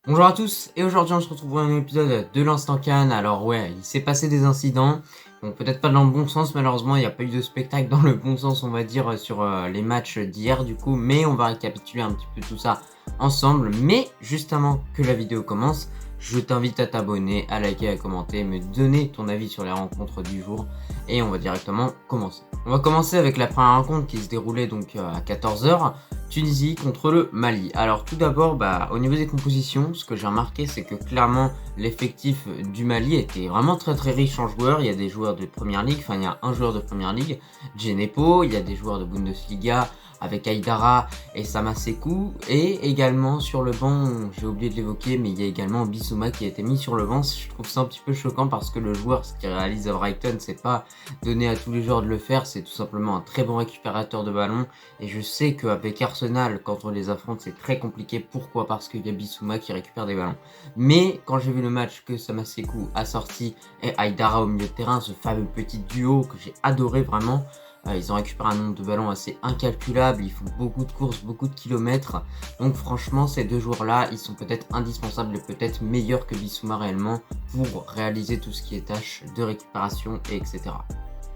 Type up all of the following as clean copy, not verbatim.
Bonjour à tous, et aujourd'hui on se retrouve pour un épisode de l'Instant Cannes. Alors ouais, il s'est passé des incidents, donc peut-être pas dans le bon sens malheureusement, il n'y a pas eu de spectacle dans le bon sens on va dire sur les matchs d'hier du coup, mais on va récapituler un petit peu tout ça ensemble. Mais juste avant que la vidéo commence, je t'invite à t'abonner, à liker, à commenter, me donner ton avis sur les rencontres du jour, et on va directement commencer. On va commencer avec la première rencontre qui se déroulait donc à 14h. Tunisie contre le Mali. Alors tout d'abord, au niveau des compositions, ce que j'ai remarqué, c'est que clairement l'effectif du Mali était vraiment très riche en joueurs. Il y a des joueurs de Première Ligue, enfin il y a un joueur de Première Ligue, Djenepo, il y a des joueurs de Bundesliga avec Aïdara et Samasekou, et également sur le banc, j'ai oublié de l'évoquer, mais il y a également Bissouma qui a été mis sur le banc. Je trouve ça un petit peu choquant parce que le joueur, ce qu'il réalise à Brighton, c'est pas donné à tous les joueurs de le faire, c'est tout simplement un très bon récupérateur de ballon. Et je sais qu'avec Arsenal, quand on les affronte, c'est très compliqué. Pourquoi? Parce qu'il y a Bissouma qui récupère des ballons. Mais quand j'ai vu le match que Samasekou a sorti et Aïdara au milieu de terrain, ce fameux petit duo que j'ai adoré vraiment, ils ont récupéré un nombre de ballons assez incalculable, ils font beaucoup de courses, beaucoup de kilomètres. Donc franchement, ces deux joueurs-là, ils sont peut-être indispensables et peut-être meilleurs que Bissouma réellement pour réaliser tout ce qui est tâche de récupération et etc.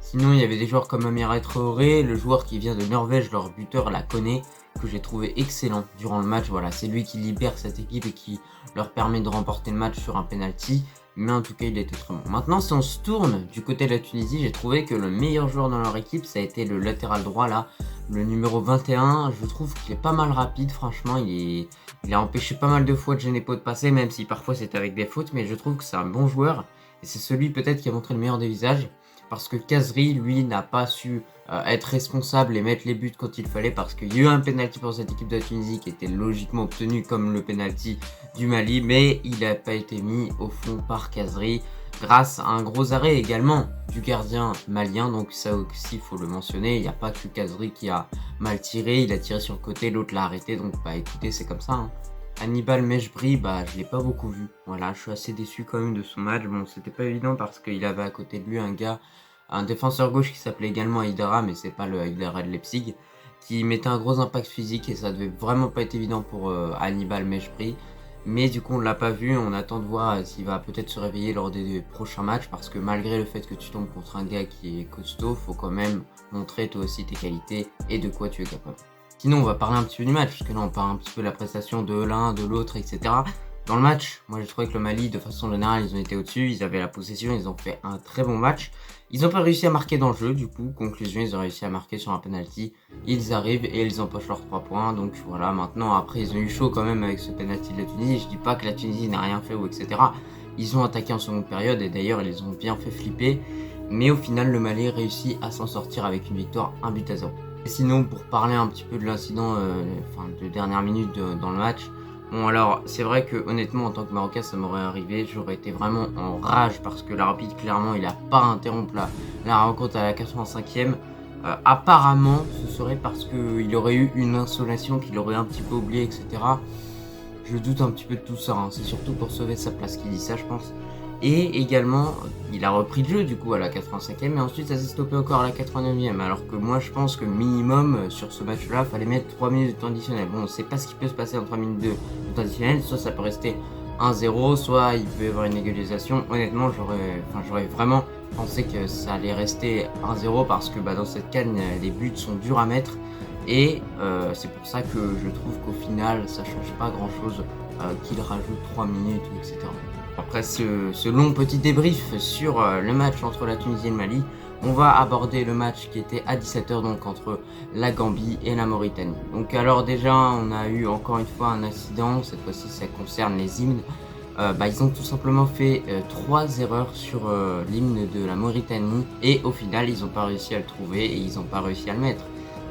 Sinon, il y avait des joueurs comme Amira Traoré, le joueur qui vient de Norvège, leur buteur la connaît, que j'ai trouvé excellent durant le match. Voilà, c'est lui qui libère cette équipe et qui leur permet de remporter le match sur un penalty. Mais en tout cas, il était très bon. Maintenant, si on se tourne du côté de la Tunisie, j'ai trouvé que le meilleur joueur dans leur équipe, ça a été le latéral droit, là, le numéro 21. Je trouve qu'il est pas mal rapide, franchement. Il a empêché pas mal de fois de Djenepo de passer, même si parfois c'était avec des fautes. Mais je trouve que c'est un bon joueur. Et c'est celui peut-être qui a montré le meilleur des visages. Parce que Kazri, lui, n'a pas su être responsable et mettre les buts quand il fallait, parce qu'il y a eu un penalty pour cette équipe de Tunisie qui était logiquement obtenu comme le penalty du Mali, mais il n'a pas été mis au fond par Kazri grâce à un gros arrêt également du gardien malien. Donc ça aussi, il faut le mentionner, il n'y a pas que Kazri qui a mal tiré, il a tiré sur le côté, l'autre l'a arrêté, donc écoutez, c'est comme ça, hein. Hannibal Mejbri, je l'ai pas beaucoup vu. Voilà, je suis assez déçu quand même de son match. Bon, c'était pas évident parce qu'il avait à côté de lui un défenseur gauche qui s'appelait également Aïdara, mais c'est pas le Aïdara de Leipzig, qui mettait un gros impact physique et ça devait vraiment pas être évident pour Hannibal Mejbri. Mais du coup, on l'a pas vu. On attend de voir s'il va peut-être se réveiller lors des prochains matchs, parce que malgré le fait que tu tombes contre un gars qui est costaud, faut quand même montrer toi aussi tes qualités et de quoi tu es capable. Sinon, on va parler un petit peu du match, parce que là, on parle un petit peu de la prestation de l'un, de l'autre, etc. Dans le match, moi, j'ai trouvé que le Mali, de façon générale, ils ont été au-dessus, ils avaient la possession, ils ont fait un très bon match. Ils n'ont pas réussi à marquer dans le jeu, du coup, conclusion, ils ont réussi à marquer sur un penalty. Ils arrivent et ils empochent leurs 3 points, donc voilà, maintenant, après, ils ont eu chaud quand même avec ce penalty de la Tunisie. Je dis pas que la Tunisie n'a rien fait ou etc. Ils ont attaqué en seconde période et d'ailleurs, ils les ont bien fait flipper. Mais au final, le Mali réussit à s'en sortir avec une victoire 1-0. Et sinon, pour parler un petit peu de l'incident de dernière minute dans le match, bon alors c'est vrai que honnêtement en tant que Marocain ça m'aurait arrivé, j'aurais été vraiment en rage parce que l'arbitre clairement il a pas interrompu la rencontre à la 85e. Apparemment ce serait parce qu'il aurait eu une insolation qu'il aurait un petit peu oublié, etc. Je doute un petit peu de tout ça, hein. C'est surtout pour sauver sa place qu'il dit ça je pense. Et également, il a repris le jeu du coup à la 85e, et ensuite ça s'est stoppé encore à la 89e. Alors que moi je pense que minimum sur ce match-là, fallait mettre 3 minutes de temps additionnel. Bon, on sait pas ce qui peut se passer en 3 minutes de temps additionnel, soit ça peut rester 1-0, soit il peut y avoir une égalisation. Honnêtement, j'aurais vraiment pensé que ça allait rester 1-0 parce que dans cette canne, les buts sont durs à mettre. Et c'est pour ça que je trouve qu'au final, ça change pas grand-chose qu'il rajoute 3 minutes, etc. Après ce long petit débrief sur le match entre la Tunisie et le Mali, on va aborder le match qui était à 17h donc entre la Gambie et la Mauritanie. Donc alors déjà on a eu encore une fois un incident, cette fois-ci ça concerne les hymnes. Ils ont tout simplement fait 3 erreurs sur l'hymne de la Mauritanie et au final ils n'ont pas réussi à le trouver et ils n'ont pas réussi à le mettre.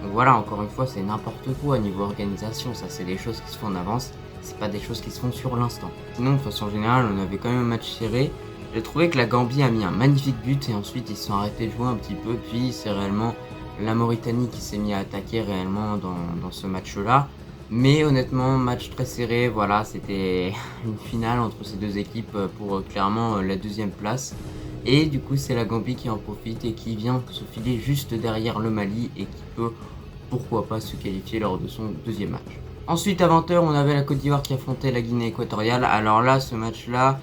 Donc voilà, encore une fois c'est n'importe quoi niveau organisation, ça c'est des choses qui se font en avance. C'est pas des choses qui se font sur l'instant. Sinon, de façon générale, on avait quand même un match serré. J'ai trouvé que la Gambie a mis un magnifique but et ensuite ils se sont arrêtés de jouer un petit peu. Puis c'est réellement la Mauritanie qui s'est mis à attaquer réellement dans ce match-là. Mais honnêtement, match très serré. Voilà, c'était une finale entre ces deux équipes pour clairement la deuxième place. Et du coup, c'est la Gambie qui en profite et qui vient se filer juste derrière le Mali et qui peut, pourquoi pas, se qualifier lors de son deuxième match. Ensuite, à 20 h, on avait la Côte d'Ivoire qui affrontait la Guinée équatoriale. Alors là, ce match-là,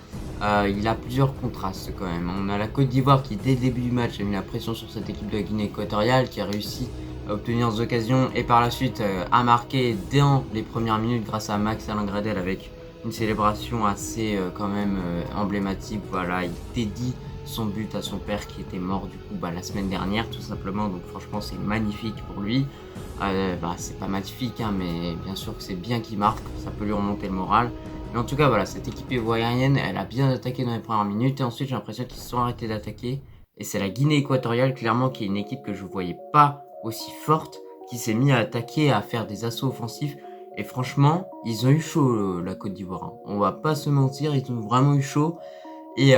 il a plusieurs contrastes quand même. On a la Côte d'Ivoire qui, dès le début du match, a mis la pression sur cette équipe de la Guinée équatoriale, qui a réussi à obtenir des occasions et par la suite a marqué dans les premières minutes grâce à Max Alain Gradel avec une célébration assez quand même emblématique. Voilà, il dédie son but à son père qui était mort du coup la semaine dernière tout simplement. Donc franchement, c'est magnifique pour lui. C'est pas magnifique, hein, mais bien sûr que c'est bien qu'il marque, ça peut lui remonter le moral. Mais en tout cas, voilà, cette équipe ivoirienne, elle a bien attaqué dans les premières minutes et ensuite j'ai l'impression qu'ils se sont arrêtés d'attaquer. Et c'est la Guinée équatoriale, clairement, qui est une équipe que je voyais pas aussi forte, qui s'est mis à attaquer, à faire des assauts offensifs. Et franchement, ils ont eu chaud, la Côte d'Ivoire, hein. On va pas se mentir, ils ont vraiment eu chaud. Et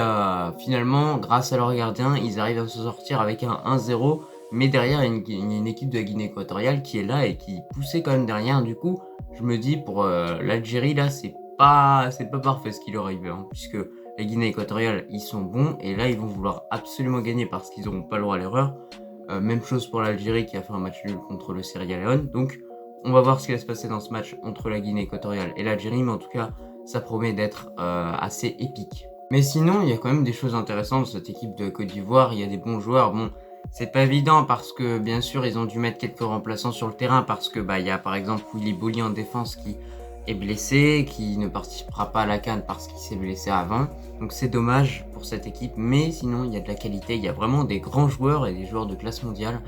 finalement, grâce à leur gardien, ils arrivent à se sortir avec un 1-0. Mais derrière, il y a une équipe de la Guinée équatoriale qui est là et qui poussait quand même derrière. Du coup, je me dis, pour l'Algérie, là, c'est pas parfait ce qui leur arrive, hein, puisque la Guinée équatoriale, ils sont bons. Et là, ils vont vouloir absolument gagner parce qu'ils n'auront pas le droit à l'erreur. Même chose pour l'Algérie qui a fait un match nul contre le Sierra Leone. Donc, on va voir ce qui va se passer dans ce match entre la Guinée équatoriale et l'Algérie. Mais en tout cas, ça promet d'être assez épique. Mais sinon, il y a quand même des choses intéressantes dans cette équipe de Côte d'Ivoire. Il y a des bons joueurs. Bon, c'est pas évident parce que, bien sûr, ils ont dû mettre quelques remplaçants sur le terrain parce que, il y a par exemple Willy Boly en défense qui est blessé, qui ne participera pas à la CAN parce qu'il s'est blessé avant. Donc c'est dommage pour cette équipe, mais sinon, il y a de la qualité. Il y a vraiment des grands joueurs et des joueurs de classe mondiale.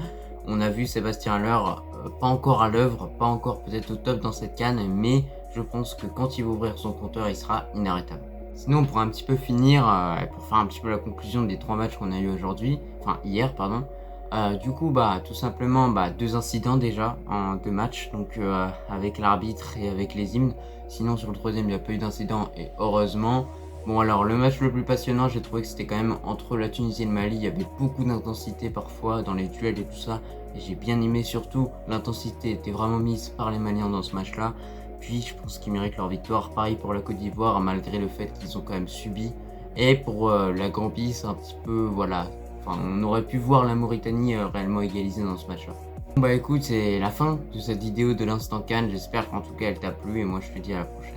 On a vu Sébastien Haller, pas encore à l'œuvre, pas encore peut-être au top dans cette CAN, mais je pense que quand il va ouvrir son compteur, il sera inarrêtable. Sinon, on pourra un petit peu finir, pour faire un petit peu la conclusion des 3 matchs qu'on a eu aujourd'hui, enfin hier, pardon. Du coup, tout simplement, 2 incidents déjà en 2 matchs, donc avec l'arbitre et avec les hymnes. Sinon, sur le troisième, il n'y a pas eu d'incident et heureusement. Bon, alors le match le plus passionnant, j'ai trouvé que c'était quand même entre la Tunisie et le Mali. Il y avait beaucoup d'intensité parfois dans les duels et tout ça. Et j'ai bien aimé surtout, l'intensité était vraiment mise par les Maliens dans ce match-là. Puis je pense qu'ils méritent leur victoire. Pareil pour la Côte d'Ivoire, malgré le fait qu'ils ont quand même subi. Et pour la Gambie, c'est un petit peu, voilà. Enfin, on aurait pu voir la Mauritanie réellement égaliser dans ce match-là. Bon, écoute, c'est la fin de cette vidéo de l'Instant CAN. J'espère qu'en tout cas elle t'a plu et moi je te dis à la prochaine.